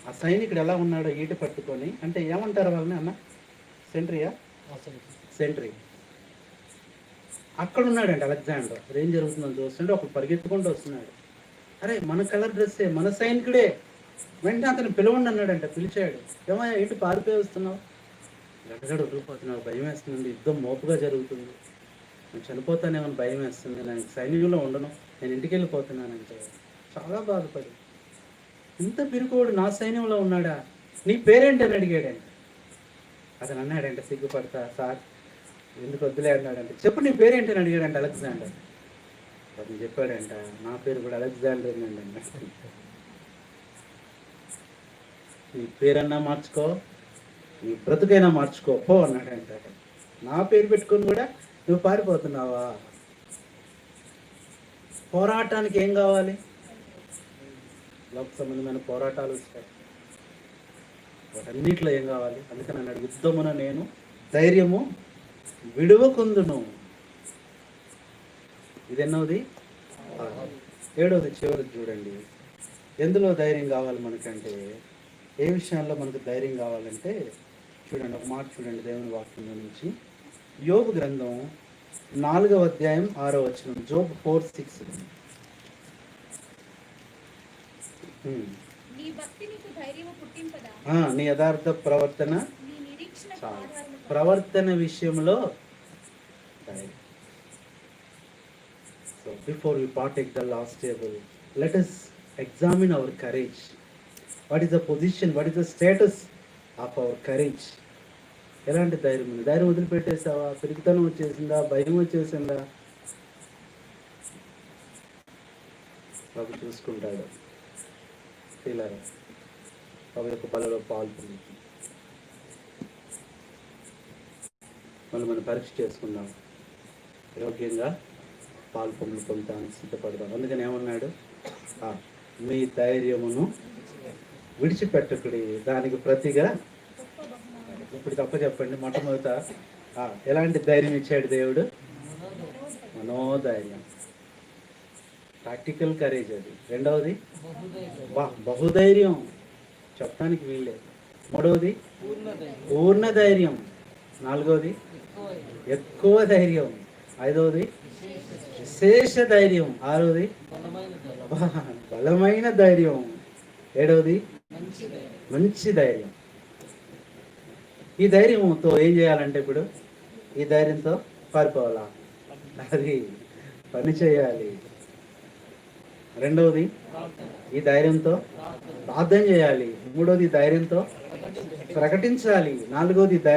ఆ సైనికుడు ఎలా ఉన్నాడో ఈట పట్టుకొని, అంటే ఏమంటారు వాళ్ళని అన్న? సెంట్రీయా? సెంట్రీ. అక్కడ ఉన్నాడండి అలెగ్జాండర్. ఏం జరుగుతుందని చూస్తుంటే ఒకడు పరిగెత్తుకుంటూ వస్తున్నాడు. అరే మన కలర్ డ్రెస్సే, మన సైనికుడే. వెంటనే అతను పిలవండి అన్నాడంట. పిలిచాడు. ఏమయ్యా ఏంటి పారిపోయి వస్తున్నావు? గడగడ ఉరిగిపోతున్నావు, భయం వేస్తుంది, యుద్ధం మోపుగా జరుగుతుంది, నేను చనిపోతానేమని భయం వేస్తుంది, నేను సైనికుల్లో ఉండను, నేను ఇంటికి వెళ్ళిపోతున్నానంటే చాలా బాధపడి, ఇంత పిరుకోడు నా సైన్యంలో ఉన్నాడా, నీ పేరేంటి అని అడిగాడంట. అతను అన్నాడంటే సిగ్గుపడతా, సార్ ఎందుకు వద్దులే అన్నాడంటే, చెప్పు నీ పేరేంటి అని అడిగాడంట అలెగ్జాండర్. అతను చెప్పాడంట, నా పేరు కూడా అలెగ్జాండర్ అండి. నీ పేరన్నా మార్చుకో, నీ బ్రతుకైనా మార్చుకో పో అన్నాడంట. నా పేరు పెట్టుకొని కూడా నువ్వు పారిపోతున్నావా? పోరాటానికి ఏం కావాలి? లోక సంబంధమైన పోరాటాలు వస్తాయి, వాటన్నిటిలో ఏం కావాలి? అందుకని అన్నాడు, యుద్ధమున నేను ధైర్యము విడువకుందును. ఇది ఎన్నోది? 7వది చివరికి చూడండి. ఎందులో ధైర్యం కావాలి మనకంటే, ఏ విషయాల్లో మనకు ధైర్యం కావాలంటే చూడండి, ఒక మాట చూడండి దేవుని వాక్యంలో నుంచి. యోబు గ్రంథం 4వ అధ్యాయం 6వ వచనం. జోబ్ 4:6. నీ భక్తి నీకు ధైర్యము పుట్టింపదా? నీ యథార్థ ప్రవర్తన, నీ నిరీక్షణ ప్రవర్తన విషయంలో ధైర్యం. So before we partake the last table, let us examine our courage. What is the position, what is the status of our courage? ఎలాంటి ధైర్యం ఉంది? ధైర్యం వదిలిపెట్టేసావా? పిరికితనం వచ్చేసిందా? భయం వచ్చేసిందా? ప్రభు చూసుకుంటాడు. తీలారా ప్రభు యొక్క బలలో పాల్పొంది మనం పరీక్ష చేసుకుందాం, యోగ్యంగా పాల్పొందులు పొందుతానికి సిద్ధపడదాం. అందుకని ఏమన్నాడు? మీ ధైర్యమును విడిచిపెట్టకుడి, దానికి ప్రతిగా. ఇప్పుడు తప్ప చెప్పండి. మొట్టమొదట ఎలాంటి ధైర్యం ఇచ్చాడు దేవుడు? మనోధైర్యం, ప్రాక్టికల్ కరేజ్ అది. రెండవది బహుధైర్యం, చెప్పడానికి వీల్లేదు. మూడవది పూర్ణ ధైర్యం. నాలుగవది ఎక్కువ ధైర్యం. ఐదవది విశేష ధైర్యం. ఆరవది బలమైన ధైర్యం. ఏడవది మంచి ధైర్యం. ఈ ధైర్యంతో ఏం చేయాలంటే, ఇప్పుడు ఈ ధైర్యంతో పారిపోవాలా? అది పని చేయాలి. రెండవది ఈ ధైర్యంతో ప్రార్థన చేయాలి. మూడవది ధైర్యంతో ప్రకటించాలి. నాలుగవది